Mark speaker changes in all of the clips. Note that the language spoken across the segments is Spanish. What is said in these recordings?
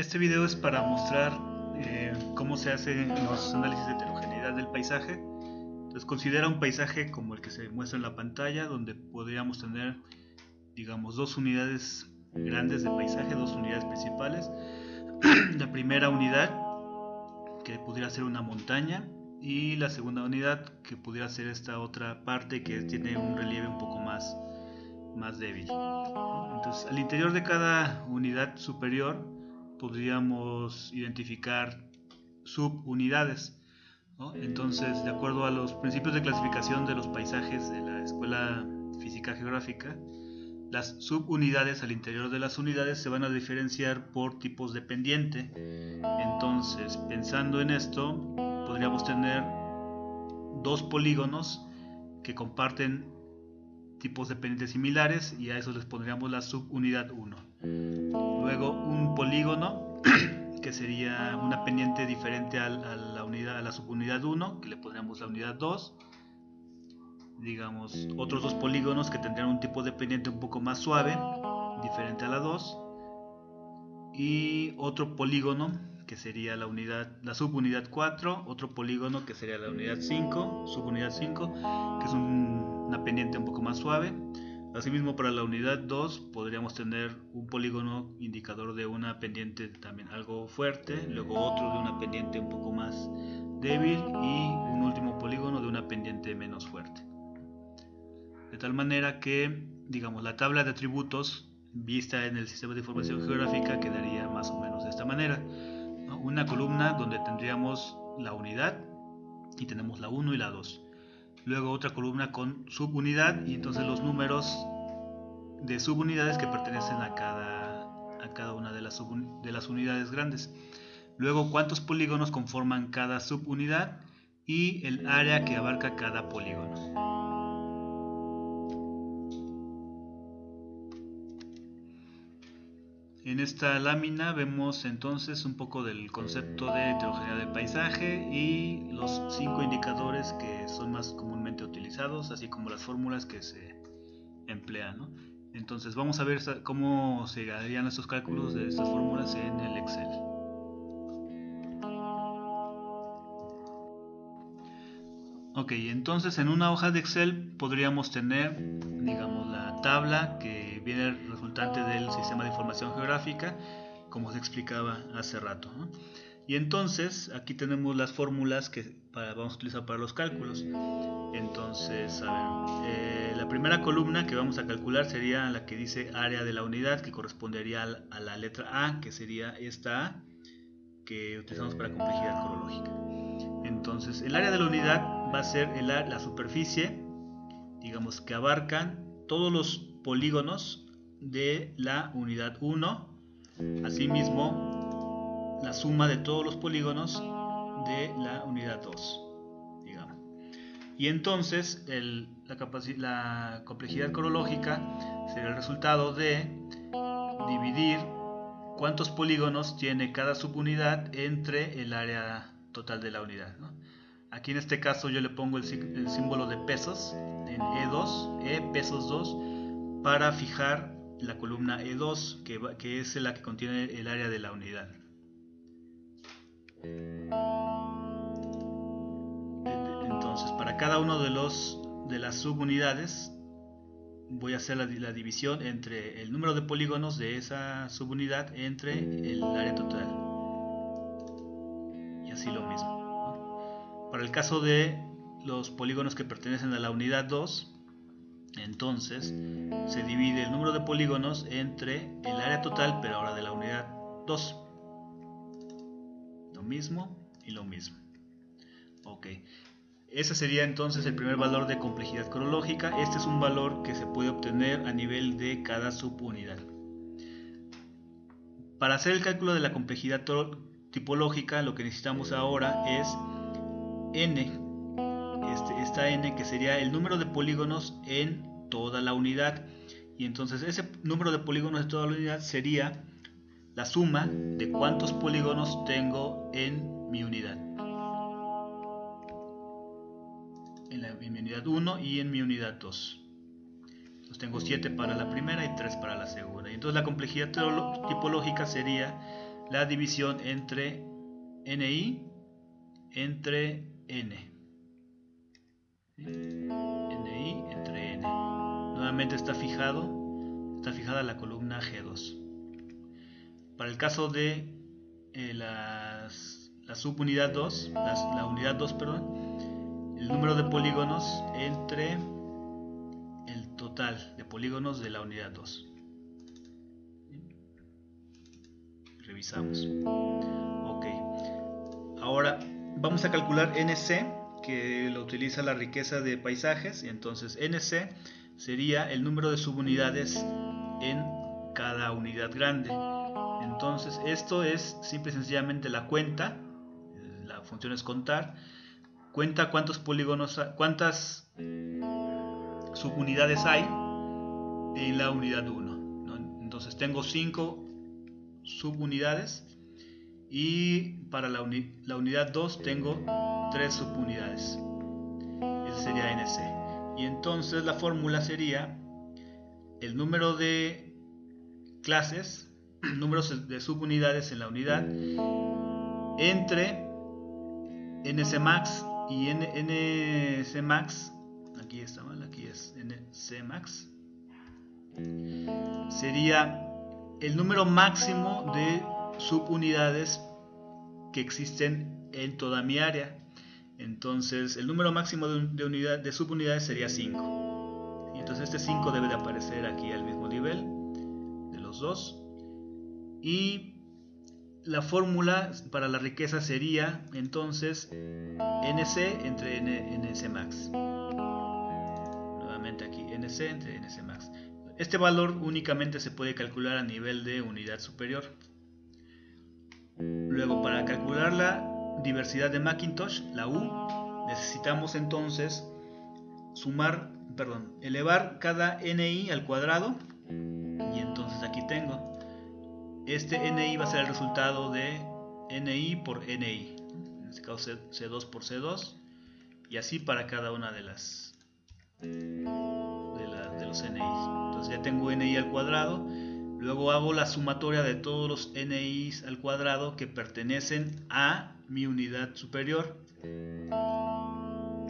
Speaker 1: Este video es para mostrar cómo se hacen los análisis de heterogeneidad del paisaje. Entonces considera un paisaje como el que se muestra en la pantalla, donde podríamos tener, digamos, dos unidades grandes de paisaje, dos unidades principales. La primera unidad, que pudiera ser una montaña, y la segunda unidad, que pudiera ser esta otra parte que tiene un relieve un poco más débil. Entonces, al interior de cada unidad superior podríamos identificar subunidades, ¿no? Entonces, de acuerdo a los principios de clasificación de los paisajes de la Escuela Física Geográfica, las subunidades al interior de las unidades se van a diferenciar por tipos de pendiente. Entonces, pensando en esto, podríamos tener dos polígonos que comparten tipos de pendientes similares, y a eso les pondríamos la subunidad 1. Luego un polígono que sería una pendiente diferente a la subunidad 1, que le pondríamos la unidad 2. Digamos, otros dos polígonos que tendrían un tipo de pendiente un poco más suave, diferente a la 2. Y otro polígono que sería la subunidad 4, otro polígono que sería la unidad 5, subunidad 5, que es una pendiente un poco más suave. Asimismo, para la unidad 2 podríamos tener un polígono indicador de una pendiente también algo fuerte, luego otro de una pendiente un poco más débil y un último polígono de una pendiente menos fuerte. De tal manera que, digamos, la tabla de atributos vista en el sistema de información geográfica quedaría más o menos de esta manera, ¿no? Una columna donde tendríamos la unidad y tenemos la 1 y la 2. Luego otra columna con subunidad y entonces los números de subunidades que pertenecen a cada una de las unidades grandes. Luego cuántos polígonos conforman cada subunidad y el área que abarca cada polígono. En esta lámina vemos entonces un poco del concepto de heterogeneidad del paisaje y los 5 indicadores que son más comúnmente utilizados, así como las fórmulas que se emplean, ¿no? Entonces vamos a ver cómo se harían estos cálculos de estas fórmulas en el Excel. Ok, entonces en una hoja de Excel podríamos tener, digamos, la tabla que viene resultante del sistema de información geográfica, como se explicaba hace rato, ¿no? Y entonces aquí tenemos las fórmulas que vamos a utilizar para los cálculos. Entonces, a ver, la primera columna que vamos a calcular sería la que dice área de la unidad, que correspondería a la letra A, que sería esta A que utilizamos para complejidad cronológica. Entonces, el área de la unidad va a ser la superficie, digamos, que abarcan todos los polígonos de la unidad 1, asimismo la suma de todos los polígonos de la unidad 2, digamos. Y entonces la complejidad cronológica será el resultado de dividir cuántos polígonos tiene cada subunidad entre el área total de la unidad, ¿no? Aquí en este caso yo le pongo el símbolo de pesos en E2, pesos 2, para fijar la columna E2, que es la que contiene el área de la unidad. Entonces, para cada uno de las subunidades voy a hacer la división entre el número de polígonos de esa subunidad entre el área total. Y así lo mismo, ¿no? Para el caso de los polígonos que pertenecen a la unidad 2, entonces se divide el número de polígonos entre el área total, pero ahora de la unidad 2. Lo mismo y lo mismo. Ok. Ese sería entonces el primer valor de complejidad cronológica. Este es un valor que se puede obtener a nivel de cada subunidad. Para hacer el cálculo de la complejidad tipológica, lo que necesitamos ahora es n. Esta n, que sería el número de polígonos en toda la unidad. Y entonces ese número de polígonos de toda la unidad sería la suma de cuántos polígonos tengo en mi unidad. En mi unidad 1 y en mi unidad 2. Entonces tengo 7 para la primera y 3 para la segunda. Y entonces la complejidad tipológica sería la división entre NI entre N. NI entre N. Nuevamente está fijada la columna G2. Para el caso de la subunidad 2, la unidad 2, perdón, el número de polígonos entre el total de polígonos de la unidad 2. Revisamos. Ok. Ahora vamos a calcular NC, que lo utiliza la riqueza de paisajes, y entonces NC sería el número de subunidades en cada unidad grande. Entonces esto es simple y sencillamente la cuenta, la función es contar, cuenta cuántos polígonos, cuántas subunidades hay en la unidad 1, ¿no? Entonces tengo 5 subunidades y para la unidad 2 tengo 3 subunidades. Ese sería NC. Y entonces la fórmula sería el número de clases, números de subunidades en la unidad, entre NCmax y NCmax. Aquí está mal, aquí es NCmax. Sería el número máximo de subunidades que existen en toda mi área. Entonces el número máximo de subunidades sería 5. Y entonces este 5 debe de aparecer aquí al mismo nivel de los dos. Y la fórmula para la riqueza sería entonces NC entre NCmax. Nuevamente aquí NC entre NCmax. Este valor únicamente se puede calcular a nivel de unidad superior. Luego, para calcular la diversidad de Macintosh, la U, necesitamos entonces elevar cada NI al cuadrado, y entonces aquí tengo este NI va a ser el resultado de NI por NI, en este caso C2 por C2, y así para cada una de los NIs. Entonces ya tengo NI al cuadrado. Luego hago la sumatoria de todos los NIs al cuadrado que pertenecen a mi unidad superior.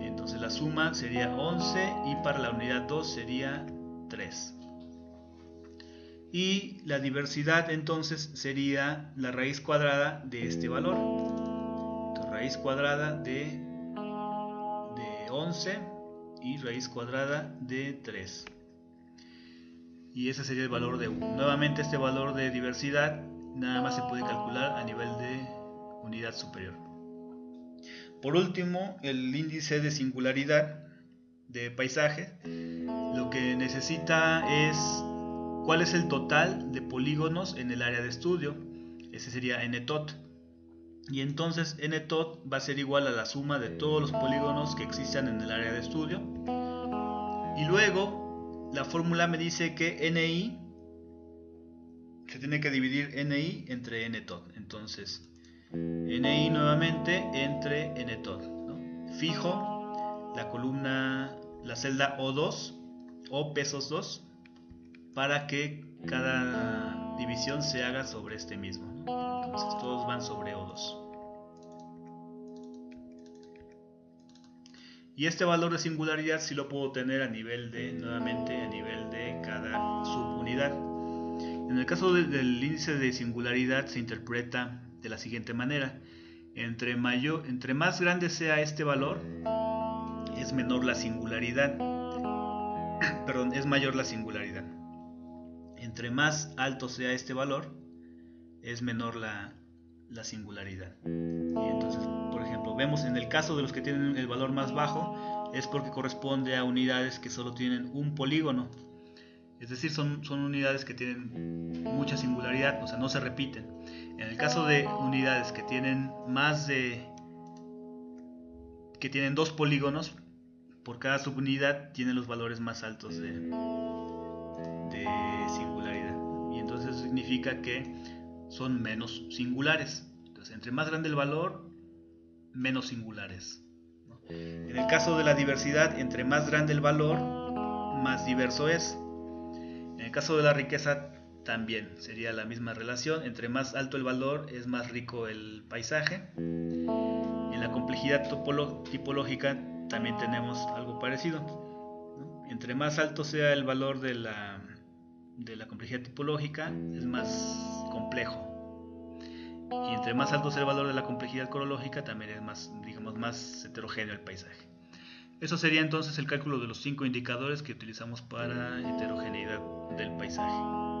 Speaker 1: Entonces la suma sería 11 y para la unidad 2 sería 3. Y la diversidad entonces sería la raíz cuadrada de este valor. Entonces, raíz cuadrada de 11 y raíz cuadrada de 3. Y ese sería el valor de U. Nuevamente este valor de diversidad nada más se puede calcular a nivel de unidad superior. Por último, el índice de singularidad de paisaje lo que necesita es cuál es el total de polígonos en el área de estudio. Ese sería ntot. Y entonces ntot va a ser igual a la suma de todos los polígonos que existan en el área de estudio. Y luego la fórmula me dice que NI se tiene que dividir NI entre ntot. Entonces NI nuevamente entre ntot, ¿no? Fijo la columna, la celda O2 o pesos 2 para que cada división se haga sobre este mismo, ¿no? Entonces todos van sobre O2. Y este valor de singularidad sí lo puedo tener a nivel de cada subunidad. En el caso del índice de singularidad se interpreta de la siguiente manera: entre más grande sea este valor, es mayor la singularidad. Entre más alto sea este valor, es menor la singularidad. Y entonces, por ejemplo, vemos en el caso de los que tienen el valor más bajo, es porque corresponde a unidades que solo tienen un polígono. Es decir, son unidades que tienen mucha singularidad, o sea, no se repiten. En el caso de unidades que tienen dos polígonos, por cada subunidad tienen los valores más altos de singularidad. Y entonces eso significa que son menos singulares. Entonces, entre más grande el valor, menos singulares, ¿no? En el caso de la diversidad, entre más grande el valor, más diverso es. En el caso de la riqueza también sería la misma relación. Entre más alto el valor, es más rico el paisaje. En la complejidad tipológica también tenemos algo parecido, ¿no? Entre más alto sea el valor de la complejidad tipológica, es más complejo. Y entre más alto sea el valor de la complejidad corológica, también es más, digamos, más heterogéneo el paisaje. Eso sería entonces el cálculo de los 5 indicadores que utilizamos para heterogeneidad del paisaje.